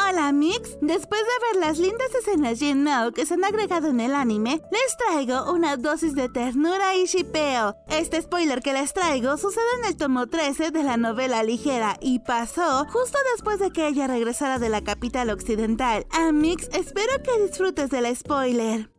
Hola Mix, después de ver las lindas escenas Jin Mao que se han agregado en el anime, les traigo una dosis de ternura y shippeo. Este spoiler que les traigo sucede en el tomo 13 de la novela ligera y pasó justo después de que ella regresara de la capital occidental. Mix, espero que disfrutes del spoiler.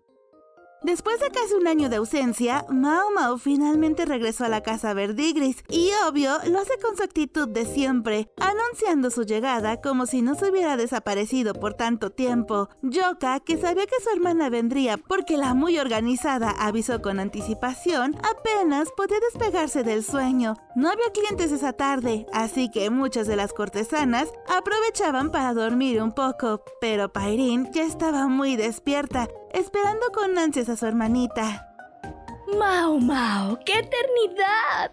Después de casi un año de ausencia, Mao Mao finalmente regresó a la casa Verdigris y obvio lo hace con su actitud de siempre, anunciando su llegada como si no se hubiera desaparecido por tanto tiempo. Yoka, que sabía que su hermana vendría porque la muy organizada avisó con anticipación, apenas podía despegarse del sueño. No había clientes esa tarde, así que muchas de las cortesanas aprovechaban para dormir un poco, pero Pairin ya estaba muy despierta, esperando con ansias a su hermanita. ¡Mao Mao! ¡Qué eternidad!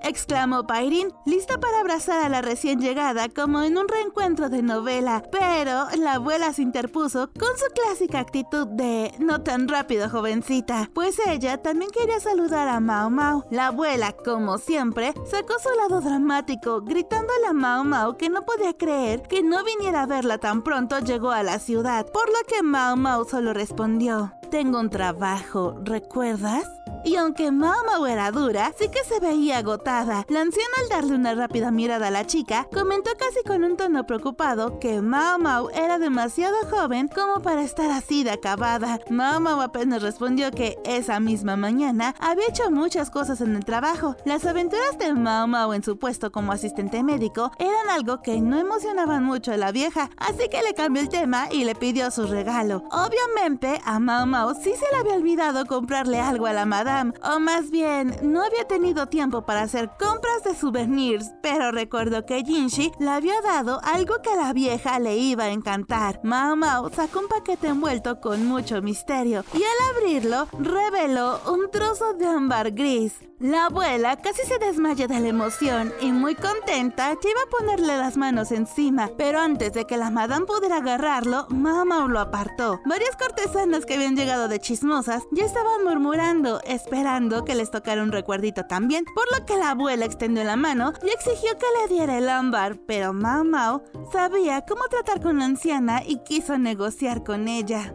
Exclamó Pairin, lista para abrazar a la recién llegada como en un reencuentro de novela, pero la abuela se interpuso con su clásica actitud de no tan rápido, jovencita, pues ella también quería saludar a Mao Mao. La abuela, como siempre, sacó su lado dramático, gritándole a Mao Mao que no podía creer que no viniera a verla tan pronto llegó a la ciudad, por lo que Mao Mao solo respondió: tengo un trabajo, ¿recuerdas? Y aunque Mao Mao era dura, sí que se veía agotada. La anciana, al darle una rápida mirada a la chica, comentó casi con un tono preocupado que Mao Mao era demasiado joven como para estar así de acabada. Mao Mao apenas respondió que esa misma mañana había hecho muchas cosas en el trabajo. Las aventuras de Mao Mao en su puesto como asistente médico eran algo que no emocionaban mucho a la vieja, así que le cambió el tema y le pidió su regalo. Obviamente a Mao Mao sí se le había olvidado comprarle algo a la madame, o más bien, no había tenido tiempo para hacer compras de souvenirs, pero recordó que Jinshi le había dado algo que a la vieja le iba a encantar. Mao Mao sacó un paquete envuelto con mucho misterio y al abrirlo, reveló un trozo de ámbar gris. La abuela casi se desmayó de la emoción y muy contenta ya iba a ponerle las manos encima, pero antes de que la madame pudiera agarrarlo, Mao Mao lo apartó. Varias cortesanas que habían llegado de chismosas ya estaban murmurando, esperando que les tocara un recuerdito también, por lo que la abuela extendió la mano y exigió que le diera el ámbar, pero Mao Mao sabía cómo tratar con la anciana y quiso negociar con ella.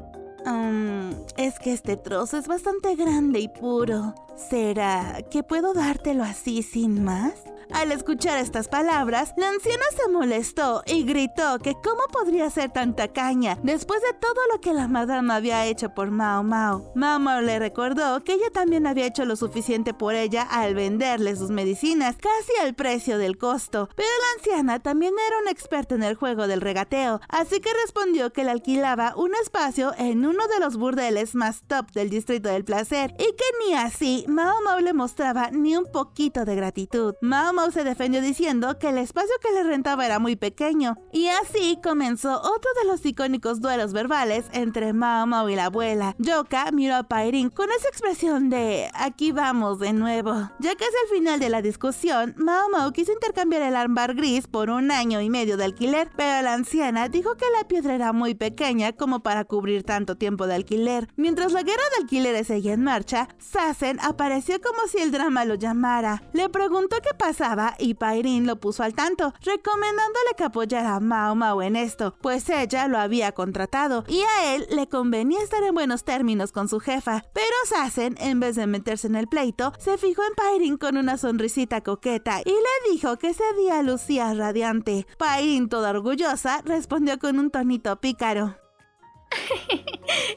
Es que este trozo es bastante grande y puro. ¿Será que puedo dártelo así sin más? Al escuchar estas palabras, la anciana se molestó y gritó que cómo podría ser tan tacaña después de todo lo que la madama había hecho por Mao Mao. Mao Mao le recordó que ella también había hecho lo suficiente por ella al venderle sus medicinas casi al precio del costo, pero la anciana también era una experta en el juego del regateo, así que respondió que le alquilaba un espacio en uno de los burdeles más top del distrito del placer y que ni así Mao Mao le mostraba ni un poquito de gratitud. Mao Mao se defendió diciendo que el espacio que le rentaba era muy pequeño, y así comenzó otro de los icónicos duelos verbales entre Mao Mao y la abuela. Yoka miró a Pairin con esa expresión de aquí vamos de nuevo. Ya casi al final de la discusión, Mao Mao quiso intercambiar el ámbar gris por 1 año y medio de alquiler, pero la anciana dijo que la piedra era muy pequeña como para cubrir tanto tiempo de alquiler. Mientras la guerra de alquileres seguía en marcha, Sazen apareció como si el drama lo llamara. Le preguntó qué pasaba y Pairin lo puso al tanto, recomendándole que apoyara a Mao Mao en esto, pues ella lo había contratado y a él le convenía estar en buenos términos con su jefa. Pero Sazen, en vez de meterse en el pleito, se fijó en Pairin con una sonrisita coqueta y le dijo que ese día lucía radiante. Pairin, toda orgullosa, respondió con un tonito pícaro: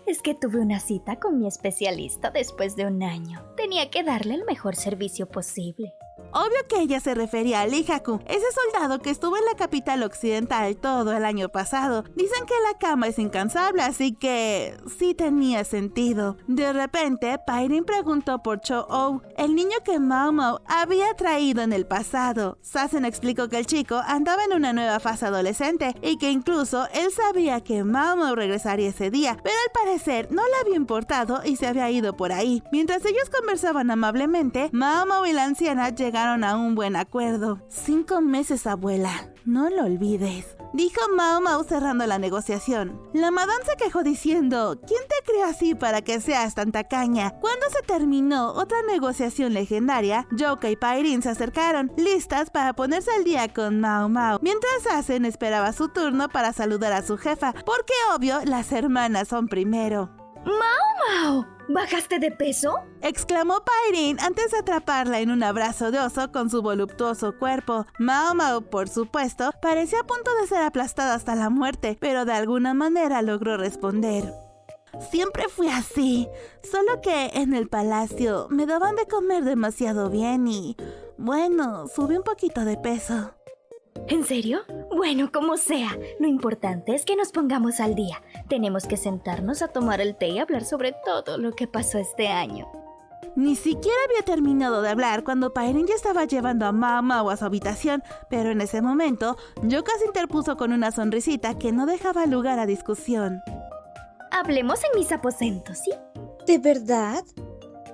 Es que tuve una cita con mi especialista después de 1 año. Tenía que darle el mejor servicio posible. Obvio que ella se refería a Lihaku, ese soldado que estuvo en la capital occidental todo el año pasado. Dicen que la cama es incansable, así que sí tenía sentido. De repente, Pairin preguntó por Cho-Oh, el niño que Mao Mao había traído en el pasado. Sazen explicó que el chico andaba en una nueva fase adolescente y que incluso él sabía que Mao Mao regresaría ese día, pero al parecer no le había importado y se había ido por ahí. Mientras ellos conversaban amablemente, Mao Mao y la anciana llegaron llegaron a un buen acuerdo. 5 meses, abuela, no lo olvides, dijo Mao Mao cerrando la negociación. La madame se quejó diciendo, ¿quién te creó así para que seas tan tacaña? Cuando se terminó otra negociación legendaria, Youka y Pairin se acercaron, listas para ponerse al día con Mao Mao, mientras Asen esperaba su turno para saludar a su jefa, porque obvio, las hermanas son primero. ¡Mao! ¿Bajaste de peso? Exclamó Pairin antes de atraparla en un abrazo de oso con su voluptuoso cuerpo. Mao Mao, por supuesto, parecía a punto de ser aplastada hasta la muerte, pero de alguna manera logró responder. Siempre fui así, solo que en el palacio me daban de comer demasiado bien y, bueno, subí un poquito de peso. ¿En serio? Bueno, como sea. Lo importante es que nos pongamos al día. Tenemos que sentarnos a tomar el té y hablar sobre todo lo que pasó este año. Ni siquiera había terminado de hablar cuando Pairin ya estaba llevando a Mao Mao a su habitación, pero en ese momento, Youka se interpuso con una sonrisita que no dejaba lugar a discusión. Hablemos en mis aposentos, ¿sí? ¿De verdad?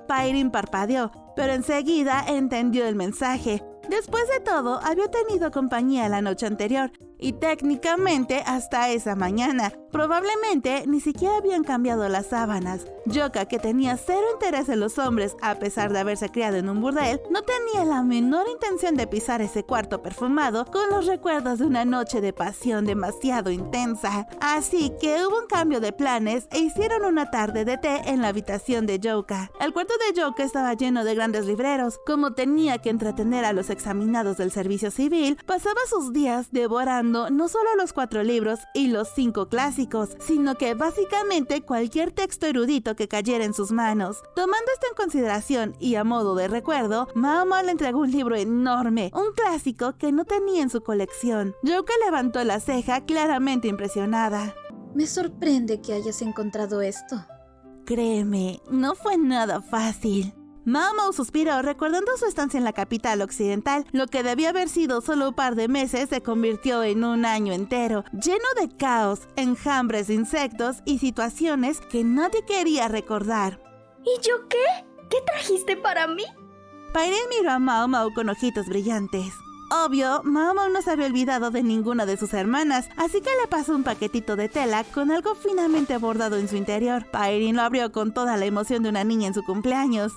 Pairin parpadeó, pero enseguida entendió el mensaje. Después de todo, había tenido compañía la noche anterior y técnicamente hasta esa mañana. Probablemente ni siquiera habían cambiado las sábanas. Youka, que tenía cero interés en los hombres a pesar de haberse criado en un burdel, no tenía la menor intención de pisar ese cuarto perfumado con los recuerdos de una noche de pasión demasiado intensa. Así que hubo un cambio de planes e hicieron una tarde de té en la habitación de Youka. El cuarto de Youka estaba lleno de grandes libreros. Como tenía que entretener a los examinados del servicio civil, pasaba sus días devorando no solo los 4 libros y los 5 clásicos, sino que básicamente cualquier texto erudito que cayera en sus manos. Tomando esto en consideración y a modo de recuerdo, Mao Mao le entregó un libro enorme, un clásico que no tenía en su colección. Youka levantó la ceja claramente impresionada. Me sorprende que hayas encontrado esto. Créeme, no fue nada fácil. Mao Mao suspiró recordando su estancia en la capital occidental. Lo que debía haber sido solo un par de meses se convirtió en un año entero, lleno de caos, enjambres de insectos y situaciones que nadie quería recordar. ¿Y yo qué? ¿Qué trajiste para mí? Pairin miró a Mao Mao con ojitos brillantes. Obvio, Mao Mao no se había olvidado de ninguna de sus hermanas, así que le pasó un paquetito de tela con algo finamente bordado en su interior. Pairin lo abrió con toda la emoción de una niña en su cumpleaños.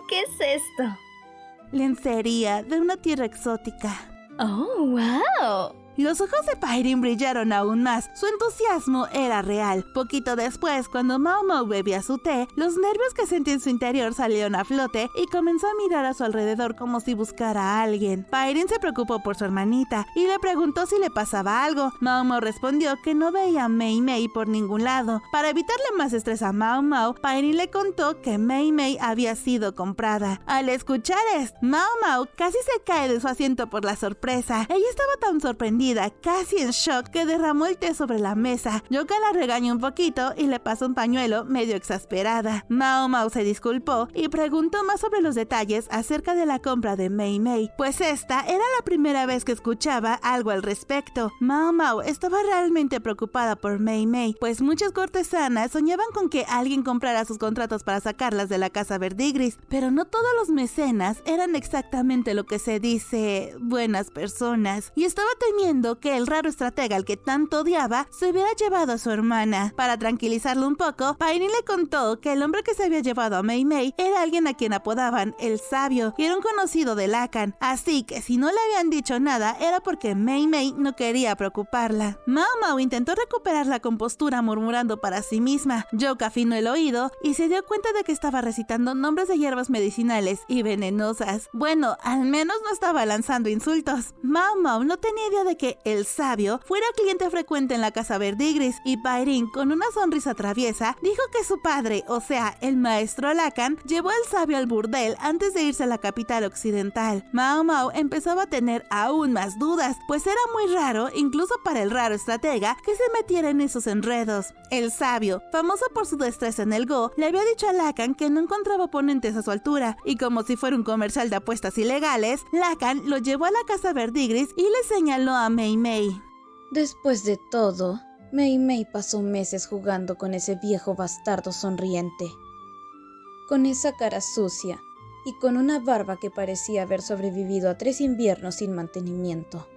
¿Qué es esto? Lencería de una tierra exótica. ¡Oh, wow! Los ojos de Pairin brillaron aún más. Su entusiasmo era real. Poquito después, cuando Mao Mao bebía su té, los nervios que sentía en su interior salieron a flote y comenzó a mirar a su alrededor como si buscara a alguien. Pairin se preocupó por su hermanita y le preguntó si le pasaba algo. Mao Mao respondió que no veía a Mei Mei por ningún lado. Para evitarle más estrés a Mao Mao, Pairin le contó que Mei Mei había sido comprada. Al escuchar esto, Mao Mao casi se cae de su asiento por la sorpresa. Ella estaba tan sorprendida, casi en shock, que derramó el té sobre la mesa. Youka la regañó un poquito y le pasó un pañuelo medio exasperada. Mao Mao se disculpó y preguntó más sobre los detalles acerca de la compra de Mei Mei, pues esta era la primera vez que escuchaba algo al respecto. Mao Mao estaba realmente preocupada por Mei Mei, pues muchas cortesanas soñaban con que alguien comprara sus contratos para sacarlas de la casa verdigris, pero no todos los mecenas eran exactamente lo que se dice buenas personas, y estaba temiendo que el raro estratega al que tanto odiaba se hubiera llevado a su hermana. Para tranquilizarlo un poco, Pairin le contó que el hombre que se había llevado a Mei Mei era alguien a quien apodaban el Sabio y era un conocido de Lacan, así que si no le habían dicho nada era porque Mei Mei no quería preocuparla. Mao Mao intentó recuperar la compostura murmurando para sí misma. Youka afinó el oído y se dio cuenta de que estaba recitando nombres de hierbas medicinales y venenosas. Bueno, al menos no estaba lanzando insultos. Mao Mao no tenía idea de que el Sabio fuera cliente frecuente en la casa verdigris, y Pairin, con una sonrisa traviesa, dijo que su padre, o sea, el maestro Lacan, llevó al Sabio al burdel antes de irse a la capital occidental. Mao Mao empezaba a tener aún más dudas, pues era muy raro, incluso para el raro estratega, que se metiera en esos enredos. El Sabio, famoso por su destreza en el Go, le había dicho a Lacan que no encontraba oponentes a su altura, y como si fuera un comercial de apuestas ilegales, Lacan lo llevó a la casa verdigris y le señaló a Mei Mei. Después de todo, Mei Mei pasó meses jugando con ese viejo bastardo sonriente. Con esa cara sucia, y con una barba que parecía haber sobrevivido a 3 inviernos sin mantenimiento.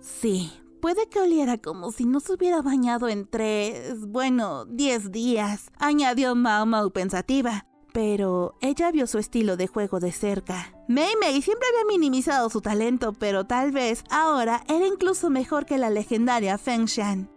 Sí, puede que oliera como si no se hubiera bañado en 10 días, añadió Mao Mao pensativa. Pero ella vio su estilo de juego de cerca. Mei Mei siempre había minimizado su talento, pero tal vez ahora era incluso mejor que la legendaria Feng Shan.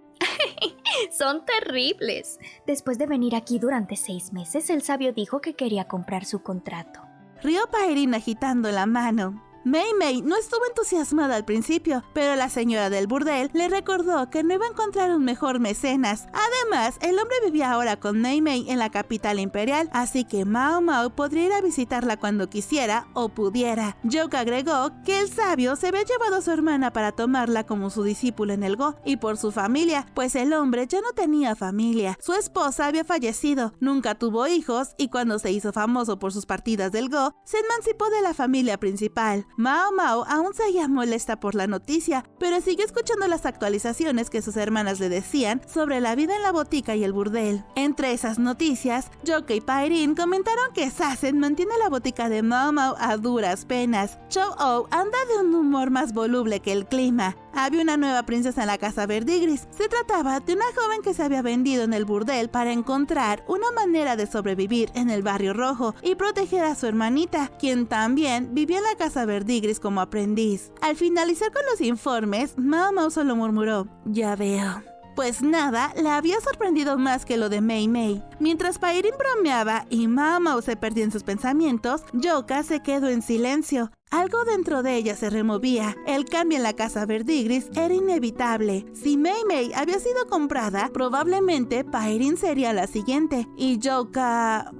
Son terribles. Después de venir aquí durante 6 meses, el sabio dijo que quería comprar su contrato. Rió Paerin agitando la mano. Mei Mei no estuvo entusiasmada al principio, pero la señora del burdel le recordó que no iba a encontrar un mejor mecenas. Además, el hombre vivía ahora con Mei Mei en la capital imperial, así que Mao Mao podría ir a visitarla cuando quisiera o pudiera. Joke agregó que el sabio se había llevado a su hermana para tomarla como su discípulo en el Go, y por su familia, pues el hombre ya no tenía familia. Su esposa había fallecido, nunca tuvo hijos, y cuando se hizo famoso por sus partidas del Go, se emancipó de la familia principal. Mao Mao aún seguía molesta por la noticia, pero siguió escuchando las actualizaciones que sus hermanas le decían sobre la vida en la botica y el burdel. Entre esas noticias, Joke y Paerin comentaron que Sassen mantiene la botica de Mao Mao a duras penas. Chou-Oh anda de un humor más voluble que el clima. Había una nueva princesa en la casa Verdigris. Se trataba de una joven que se había vendido en el burdel para encontrar una manera de sobrevivir en el barrio rojo y proteger a su hermanita, quien también vivía en la casa Verdigris como aprendiz. Al finalizar con los informes, Mao Mao solo murmuró: "Ya veo". Pues nada la había sorprendido más que lo de Mei Mei. Mientras Paerin bromeaba y Mao Mao se perdía en sus pensamientos, Yoka se quedó en silencio. Algo dentro de ella se removía. El cambio en la casa Verdigris era inevitable. Si Mei Mei había sido comprada, probablemente Paerin sería la siguiente. Y Yoka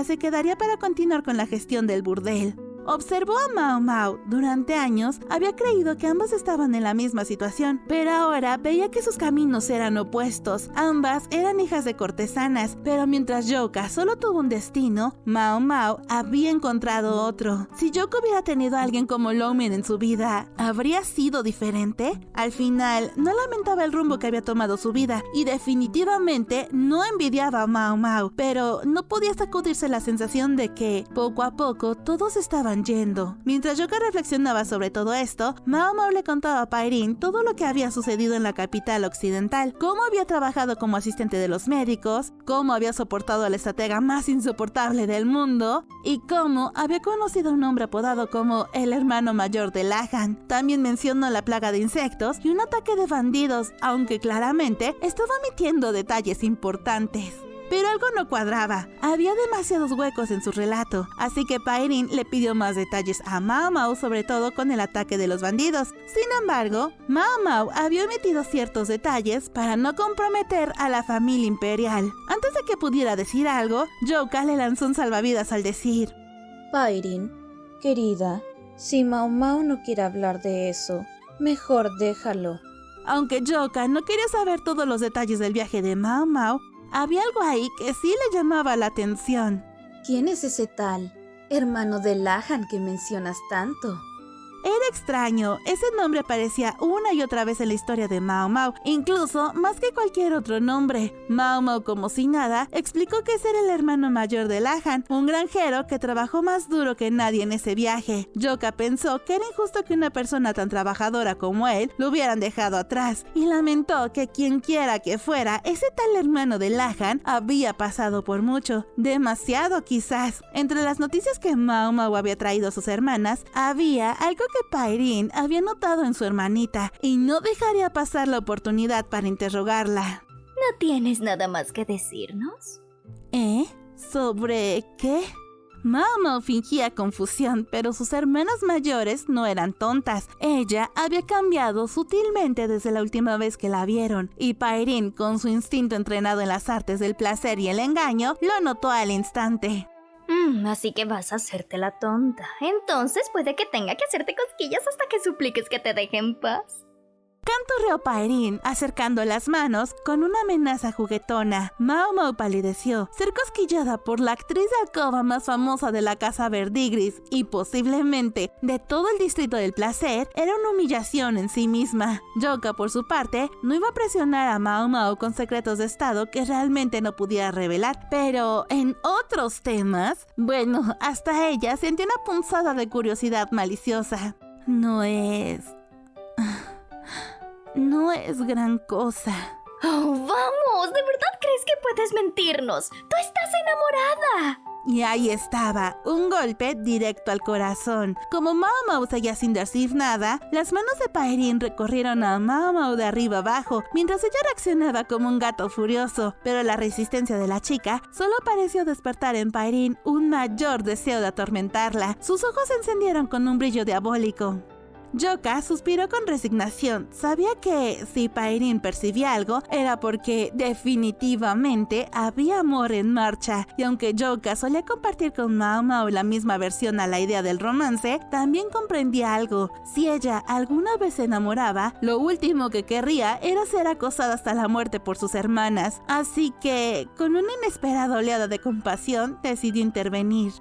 se quedaría para continuar con la gestión del burdel. Observó a Mao Mao. Durante años había creído que ambas estaban en la misma situación, pero ahora veía que sus caminos eran opuestos. Ambas eran hijas de cortesanas, pero mientras Yoka solo tuvo un destino, Mao Mao había encontrado otro. Si Yoka hubiera tenido a alguien como Longmin en su vida, ¿habría sido diferente? Al final, no lamentaba el rumbo que había tomado su vida y definitivamente no envidiaba a Mao Mao, pero no podía sacudirse la sensación de que, poco a poco, todos estaban yendo. Mientras Yoka reflexionaba sobre todo esto, Mao Mao le contaba a Paerin todo lo que había sucedido en la capital occidental, cómo había trabajado como asistente de los médicos, cómo había soportado al estratega más insoportable del mundo y cómo había conocido a un hombre apodado como el hermano mayor de Lahan. También mencionó la plaga de insectos y un ataque de bandidos, aunque claramente estaba omitiendo detalles importantes. Pero algo no cuadraba. Había demasiados huecos en su relato, así que Paerin le pidió más detalles a Mao Mao, sobre todo con el ataque de los bandidos. Sin embargo, Mao Mao había omitido ciertos detalles para no comprometer a la familia imperial. Antes de que pudiera decir algo, Yoka le lanzó un salvavidas al decir: Paerin, querida, si Mao Mao no quiere hablar de eso, mejor déjalo. Aunque Yoka no quería saber todos los detalles del viaje de Mao Mao, había algo ahí que sí le llamaba la atención. ¿Quién es ese tal hermano de Lahan que mencionas tanto? Era extraño, ese nombre aparecía una y otra vez en la historia de Mao Mao, incluso más que cualquier otro nombre. Mao Mao, como si nada, explicó que ese era el hermano mayor de Lahan, un granjero que trabajó más duro que nadie en ese viaje. Yoka pensó que era injusto que una persona tan trabajadora como él lo hubieran dejado atrás, y lamentó que quien quiera que fuera, ese tal hermano de Lahan había pasado por mucho, demasiado quizás. Entre las noticias que Mao Mao había traído a sus hermanas, había algo que Paerin había notado en su hermanita y no dejaría pasar la oportunidad para interrogarla. ¿No tienes nada más que decirnos? ¿Sobre qué? Mao Mao fingía confusión, pero sus hermanas mayores no eran tontas. Ella había cambiado sutilmente desde la última vez que la vieron, y Paerin, con su instinto entrenado en las artes del placer y el engaño, lo notó al instante. Así que vas a hacerte la tonta. Entonces puede que tenga que hacerte cosquillas hasta que supliques que te deje en paz. Canturreó Paerín, acercando las manos con una amenaza juguetona. Mao Mao palideció, ser cosquillada por la actriz de alcoba más famosa de la casa Verdigris y posiblemente de todo el distrito del placer, era una humillación en sí misma. Joka, por su parte, no iba a presionar a Mao Mao con secretos de estado que realmente no pudiera revelar, pero en otros temas, bueno, hasta ella sintió una punzada de curiosidad maliciosa. No es gran cosa. ¡Oh, vamos! ¿De verdad crees que puedes mentirnos? ¡Tú estás enamorada! Y ahí estaba, un golpe directo al corazón. Como Mao Mao seguía sin decir nada, las manos de Paerín recorrieron a Mao Mao de arriba abajo, mientras ella reaccionaba como un gato furioso. Pero la resistencia de la chica solo pareció despertar en Paerín un mayor deseo de atormentarla. Sus ojos se encendieron con un brillo diabólico. Joka suspiró con resignación. Sabía que si Paerín percibía algo era porque definitivamente había amor en marcha, y aunque Joka solía compartir con Mao Mao la misma versión a la idea del romance, también comprendía algo. Si ella alguna vez se enamoraba, lo último que querría era ser acosada hasta la muerte por sus hermanas. Así que, con una inesperada oleada de compasión, decidió intervenir.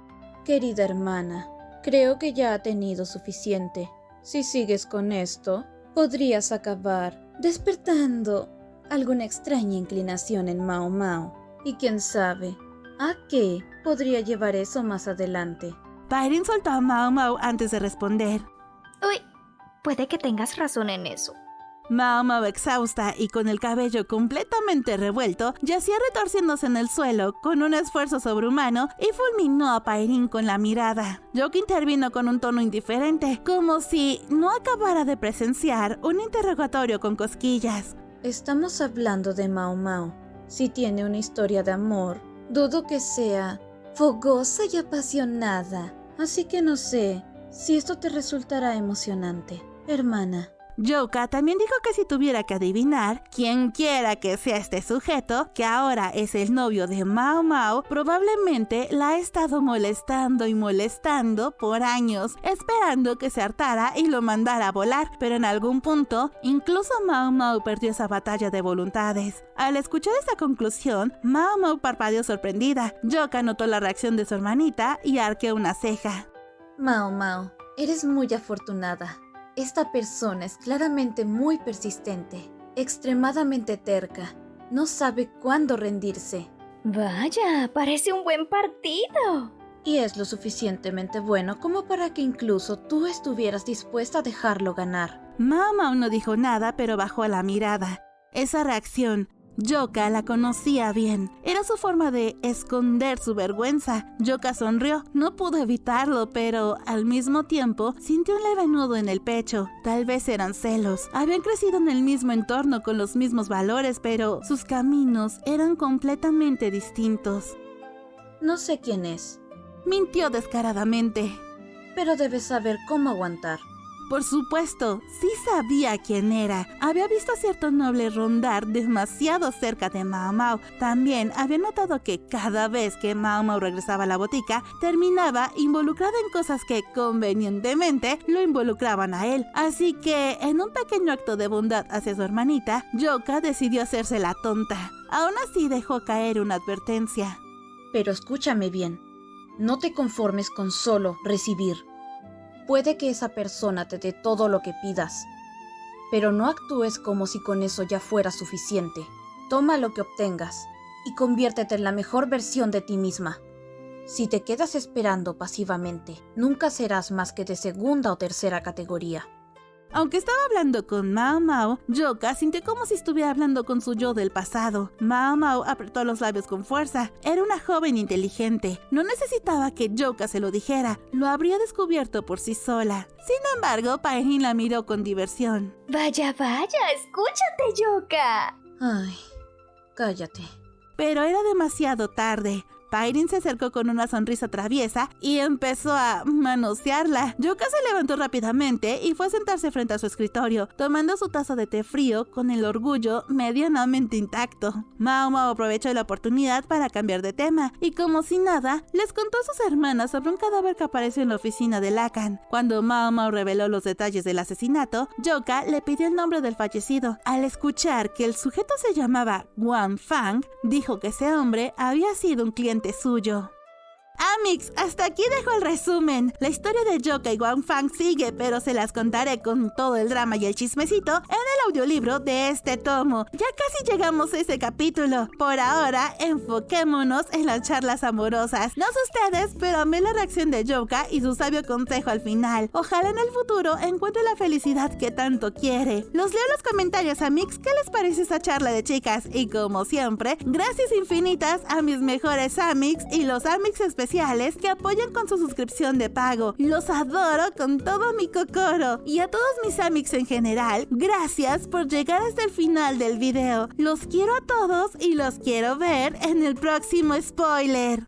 Querida hermana, creo que ya ha tenido suficiente. Si sigues con esto, podrías acabar despertando alguna extraña inclinación en Mao Mao. Y quién sabe, ¿a qué podría llevar eso más adelante? Paerín soltó a Mao Mao antes de responder. Uy, puede que tengas razón en eso. Mao Mao, exhausta y con el cabello completamente revuelto, yacía retorciéndose en el suelo con un esfuerzo sobrehumano y fulminó a Paerín con la mirada. Joka intervino con un tono indiferente, como si no acabara de presenciar un interrogatorio con cosquillas. Estamos hablando de Mao Mao. Si tiene una historia de amor, dudo que sea fogosa y apasionada. Así que no sé si esto te resultará emocionante, hermana. Joka también dijo que si tuviera que adivinar, quien quiera que sea este sujeto, que ahora es el novio de Mao Mao, probablemente la ha estado molestando y molestando por años, esperando que se hartara y lo mandara a volar, pero en algún punto, incluso Mao Mao perdió esa batalla de voluntades. Al escuchar esta conclusión, Mao Mao parpadeó sorprendida. Joka notó la reacción de su hermanita y arqueó una ceja. Mao Mao, eres muy afortunada. Esta persona es claramente muy persistente, extremadamente terca. No sabe cuándo rendirse. Vaya, parece un buen partido. Y es lo suficientemente bueno como para que incluso tú estuvieras dispuesta a dejarlo ganar. Mao Mao no dijo nada, pero bajó la mirada. Esa reacción, Joka la conocía bien. Era su forma de esconder su vergüenza. Joka sonrió. No pudo evitarlo, pero al mismo tiempo sintió un leve nudo en el pecho. Tal vez eran celos. Habían crecido en el mismo entorno con los mismos valores, pero sus caminos eran completamente distintos. No sé quién es, Mintió descaradamente. pero debes saber cómo aguantar. Por supuesto, sí sabía quién era. Había visto a cierto noble rondar demasiado cerca de Mao Mao. También había notado que cada vez que Mao Mao regresaba a la botica, terminaba involucrado en cosas que convenientemente lo involucraban a él. Así que, en un pequeño acto de bondad hacia su hermanita, Joka decidió hacerse la tonta. Aún así dejó caer una advertencia. Pero escúchame bien, no te conformes con solo recibir. Puede que esa persona te dé todo lo que pidas, pero no actúes como si con eso ya fuera suficiente. Toma lo que obtengas y conviértete en la mejor versión de ti misma. Si te quedas esperando pasivamente, nunca serás más que de segunda o tercera categoría. Aunque estaba hablando con Mao Mao, Joka sintió como si estuviera hablando con su yo del pasado. Mao Mao apretó los labios con fuerza. Era una joven inteligente. No necesitaba que Joka se lo dijera. Lo habría descubierto por sí sola. Sin embargo, Paerín la miró con diversión. Vaya, vaya, escúchate, Joka. Ay, cállate. Pero era demasiado tarde. Pairin se acercó con una sonrisa traviesa y empezó a manosearla. Yoka se levantó rápidamente y fue a sentarse frente a su escritorio, tomando su taza de té frío con el orgullo medianamente intacto. Mao Mao aprovechó la oportunidad para cambiar de tema y, como si nada, les contó a sus hermanas sobre un cadáver que apareció en la oficina de Lacan. Cuando Mao Mao reveló los detalles del asesinato, Yoka le pidió el nombre del fallecido. Al escuchar que el sujeto se llamaba Wang Fang, dijo que ese hombre había sido un cliente suyo. Amix, hasta aquí dejo el resumen. La historia de Yoka y Wang Fang sigue, pero se las contaré con todo el drama y el chismecito en el audiolibro de este tomo. Ya casi llegamos a ese capítulo. Por ahora, enfoquémonos en las charlas amorosas. No sé ustedes, pero amé la reacción de Yoka y su sabio consejo al final. Ojalá en el futuro encuentre la felicidad que tanto quiere. Los leo en los comentarios, Amix, ¿qué les parece esta charla de chicas? Y como siempre, gracias infinitas a mis mejores Amix y los Amix especiales que apoyan con su suscripción de pago. Los adoro con todo mi cocoro. Y a todos mis Amix en general, gracias por llegar hasta el final del video. Los quiero a todos y los quiero ver en el próximo spoiler.